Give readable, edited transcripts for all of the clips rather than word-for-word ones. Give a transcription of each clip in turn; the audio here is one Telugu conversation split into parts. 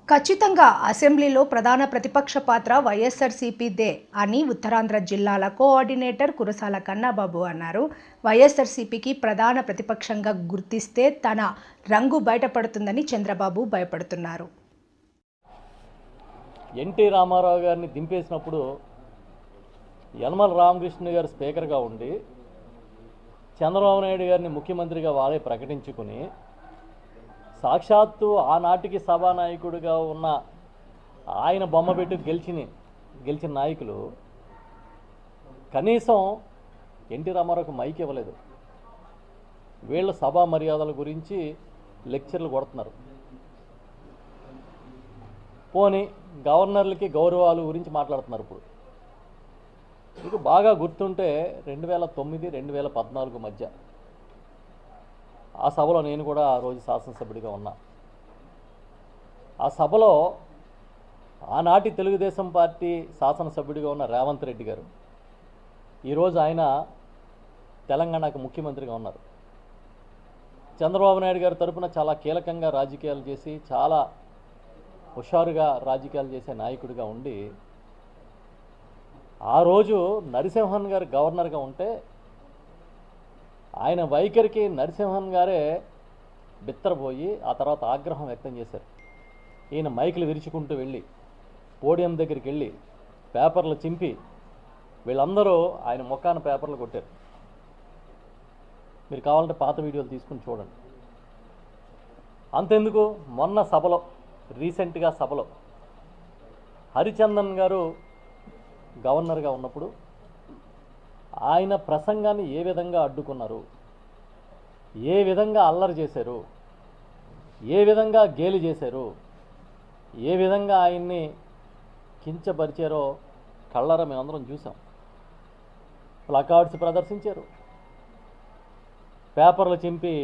ఖచ్చితంగా అసెంబ్లీలో ప్రధాన ప్రతిపక్ష పాత్ర వైఎస్ఆర్సీపీదే అని ఉత్తరాంధ్ర జిల్లాల కోఆర్డినేటర్ కురసాల కన్నాబాబు అన్నారు. వైఎస్ఆర్సీపీకి ప్రధాన ప్రతిపక్షంగా గుర్తిస్తే తన రంగు బయటపడుతుందని చంద్రబాబు భయపడుతున్నారు. ఎన్టీ రామారావు గారిని దింపేసినప్పుడు యనమల రామకృష్ణ గారు స్పీకర్గా ఉండి చంద్రబాబు నాయుడు గారిని ముఖ్యమంత్రిగా వాళ్ళే ప్రకటించుకుని సాక్షాత్తు ఆనాటికి సభానాయకుడిగా ఉన్న ఆయన బొమ్మ పెట్టి గెలిచిన నాయకులు కనీసం ఎన్టీ రామారావుకు మైక్ ఇవ్వలేదు. వీళ్ళ సభా మర్యాదల గురించి లెక్చర్లు కొడుతున్నారు. పోనీ గవర్నర్లకి గౌరవాలు గురించి మాట్లాడుతున్నారు. ఇప్పుడు మీకు బాగా గుర్తుంటే 2009, 2014 మధ్య ఆ సభలో నేను కూడా ఆ రోజు శాసనసభ్యుడిగా ఉన్నా. ఆ సభలో ఆనాటి తెలుగుదేశం పార్టీ శాసనసభ్యుడిగా ఉన్న రేవంత్ రెడ్డి గారు ఈరోజు ఆయన తెలంగాణకు ముఖ్యమంత్రిగా ఉన్నారు. చంద్రబాబు నాయుడు గారి తరఫున చాలా కీలకంగా రాజకీయాలు చేసి చాలా హుషారుగా రాజకీయాలు చేసే నాయకుడిగా ఉండి ఆ రోజు నరసింహన్ గారు గవర్నర్గా ఉంటే ఆయన వైఖరికి నరసింహన్ గారే బిత్తరపోయి ఆ తర్వాత ఆగ్రహం వ్యక్తం చేశారు. ఈయన మైకులు విరుచుకుంటూ వెళ్ళి పోడియం దగ్గరికి వెళ్ళి పేపర్లు చింపి వీళ్ళందరూ ఆయన ముఖాన పేపర్లు కొట్టారు. మీరు కావాలంటే పాత వీడియోలు తీసుకుని చూడండి. అంతెందుకు, మొన్న సభలో రీసెంట్గా సభలో హరిచందన్ గారు గవర్నర్గా ఉన్నప్పుడు ఆయన ప్రసంగాన్ని ఏ విధంగా అడ్డుకున్నారు, ఏ విధంగా అల్లరి చేశారు, ఏ విధంగా గేలి చేశారు, ఏ విధంగా ఆయన్ని కించపరిచారో కళ్ళారా మేమందరం చూసాం. ప్లకార్డ్స్ ప్రదర్శించారు, పేపర్లు చింపి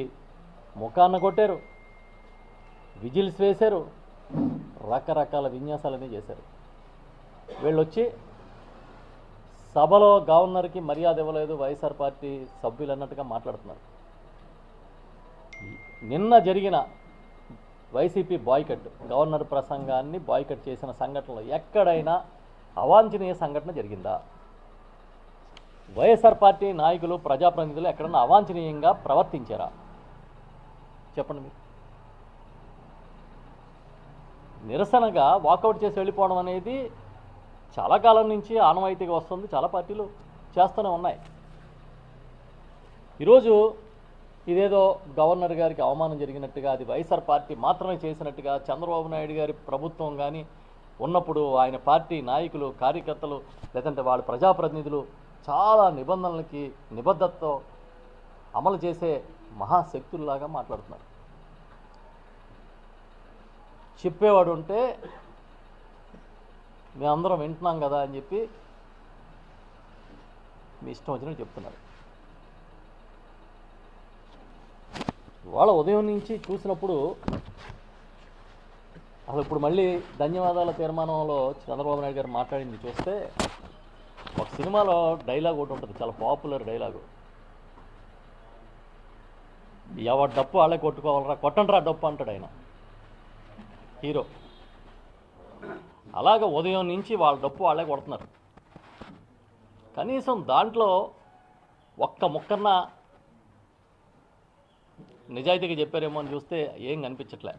ముఖాన్న కొట్టారు, విజిల్స్ వేశారు, రకరకాల విన్యాసాలన్నీ చేశారు. వీళ్ళొచ్చి సభలో గవర్నర్కి మర్యాద ఇవ్వలేదు వైఎస్ఆర్ పార్టీ సభ్యులు అన్నట్టుగా మాట్లాడుతున్నారు. నిన్న జరిగిన వైసీపీ బాయ్కట్, గవర్నర్ ప్రసంగాన్ని బాయ్కట్ చేసిన సంఘటనలో ఎక్కడైనా అవాంఛనీయ సంఘటన జరిగిందా? వైఎస్ఆర్ పార్టీ నాయకులు ప్రజాప్రతినిధులు ఎక్కడన్నా అవాంఛనీయంగా ప్రవర్తించారా? చెప్పండి మీరు. నిరసనగా వాకౌట్ చేసి వెళ్ళిపోవడం అనేది చాలా కాలం నుంచి ఆనవాయితీగా వస్తుంది. చాలా పార్టీలు చేస్తూనే ఉన్నాయి. ఈరోజు ఇదేదో గవర్నర్ గారికి అవమానం జరిగినట్టుగా, అది వైఎస్ఆర్ పార్టీ మాత్రమే చేసినట్టుగా, చంద్రబాబు నాయుడు గారి ప్రభుత్వం కానీ ఉన్నప్పుడు ఆయన పార్టీ నాయకులు, కార్యకర్తలు, లేదంటే వాళ్ళ ప్రజాప్రతినిధులు చాలా నిబంధనలకి నిబద్ధతతో అమలు చేసే మహాశక్తుల్లాగా మాట్లాడుతున్నారు. చెప్పేవాడు ఉంటే మేమందరం వింటున్నాం కదా అని చెప్పి మీ ఇష్టం వచ్చినట్టు చెప్తున్నారు. వాళ్ళ ఉదయం నుంచి చూసినప్పుడు అసలు ఇప్పుడు మళ్ళీ ధన్యవాదాల తీర్మానంలో చంద్రబాబు నాయుడు గారు మాట్లాడింది చూస్తే ఒక సినిమాలో డైలాగ్ ఒకటి ఉంటుంది, చాలా పాపులర్ డైలాగు. ఎవరి డప్పు వాళ్ళే కొట్టుకోవాలరా, కొట్టండిరా డప్పు అంటాడు ఆయన హీరో. అలాగ ఉదయం నుంచి వాళ్ళ డప్పు వాళ్ళే కొడుతున్నారు. కనీసం దాంట్లో ఒక్క ముక్కన్న నిజాయితీగా చెప్పారేమో అని చూస్తే ఏం కనిపించట్లే.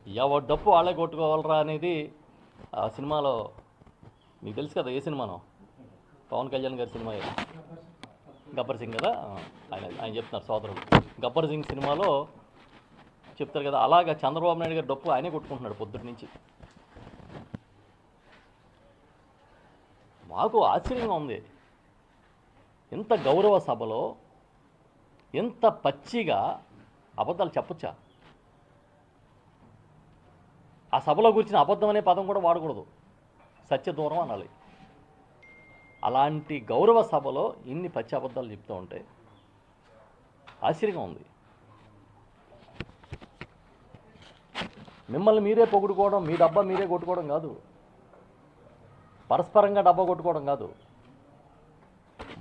ఎవరి డప్పు వాళ్ళే కొట్టుకోవాలరా అనేది ఆ సినిమాలో మీకు తెలుసు కదా. ఏ సినిమానో? పవన్ కళ్యాణ్ గారి సినిమా గబ్బర్ సింగ్ కదా, ఆయన చెప్తున్నారు సోదరుడు. గబ్బర్ సింగ్ సినిమాలో చెప్తారు కదా, అలాగా చంద్రబాబు నాయుడు గారి డప్పు ఆయనే కొట్టుకుంటున్నాడు పొద్దుటి నుంచి. మాకు ఆశ్చర్యంగా ఉంది, ఇంత గౌరవ సభలో ఎంత పచ్చిగా అబద్ధాలు చెప్పొచ్చా? ఆ సభలో కూర్చున్న అబద్ధం అనే పదం కూడా వాడకూడదు, సత్యదూరం అనాలి. అలాంటి గౌరవ సభలో ఇన్ని పచ్చి అబద్ధాలు చెప్తూ ఉంటే ఆశ్చర్యంగా ఉంది. మిమ్మల్ని మీరే పొగుడుకోవడం, మీ డబ్బా మీరే కొట్టుకోవడం కాదు, పరస్పరంగా డబ్బా కొట్టుకోవడం కాదు.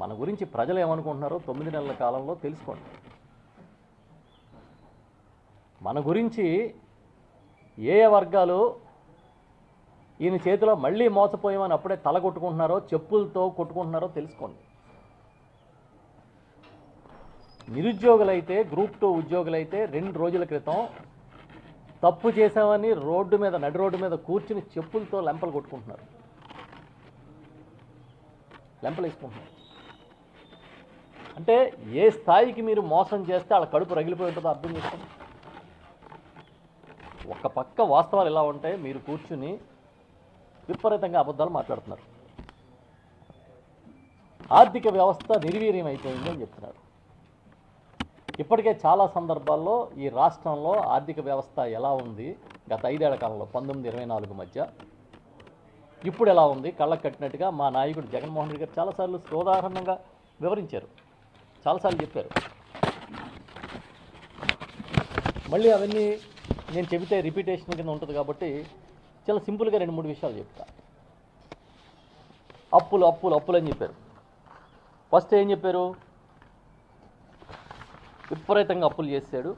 మన గురించి ప్రజలు ఏమనుకుంటున్నారో 9 నెలల కాలంలో తెలుసుకోండి. మన గురించి ఏ వర్గాలు ఈయన చేతిలో మళ్ళీ మోసపోయామని అప్పుడే తల కొట్టుకుంటున్నారో చెప్పులతో కొట్టుకుంటున్నారో తెలుసుకోండి. నిరుద్యోగులైతే గ్రూప్ 2 ఉద్యోగులైతే 2 రోజుల క్రితం తప్పు చేశామని నడి రోడ్డు మీద కూర్చుని చెప్పులతో లెంపలు కొట్టుకుంటున్నారు, లెంపలు వేసుకుంటున్నారు. అంటే ఏ స్థాయికి మీరు మోసం చేస్తే వాళ్ళ కడుపు రగిలిపోయి ఉంటుందో అర్థం చేసుకోండి. ఒక పక్క వాస్తవాలు ఎలా ఉంటాయి, మీరు కూర్చుని విపరీతంగా అబద్ధాలు మాట్లాడుతున్నారు. ఆర్థిక వ్యవస్థ నిర్వీర్యం అయిపోయింది అని చెప్తున్నారు. ఇప్పటికే చాలా సందర్భాల్లో ఈ రాష్ట్రంలో ఆర్థిక వ్యవస్థ ఎలా ఉంది గత 5 ఏళ్ల కాలంలో 19-24 మధ్య ఇప్పుడు ఎలా ఉంది కళ్ళకు కట్టినట్టుగా మా నాయకుడు జగన్మోహన్ రెడ్డి గారు చాలాసార్లు ఉదాహరణంగా వివరించారు, చాలాసార్లు చెప్పారు. మళ్ళీ అవన్నీ నేను చెబితే రిపీటేషన్ కింద ఉంటుంది కాబట్టి చాలా సింపుల్గా 2-3 విషయాలు చెప్తా. అప్పులు అప్పులు అప్పులు అని చెప్పారు. ఫస్ట్ ఏం చెప్పారు, విపరీతంగా అప్పులు చేశాడు,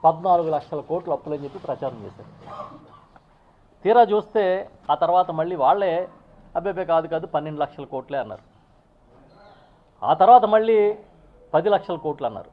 14 లక్షల కోట్లు అప్పులు అని చెప్పి ప్రచారం చేశారు. తీరా చూస్తే ఆ తర్వాత మళ్ళీ వాళ్ళే అబ్బాయి కాదు 12 లక్షల కోట్లే అన్నారు. ఆ తర్వాత మళ్ళీ 10 లక్షల కోట్లు అన్నారు.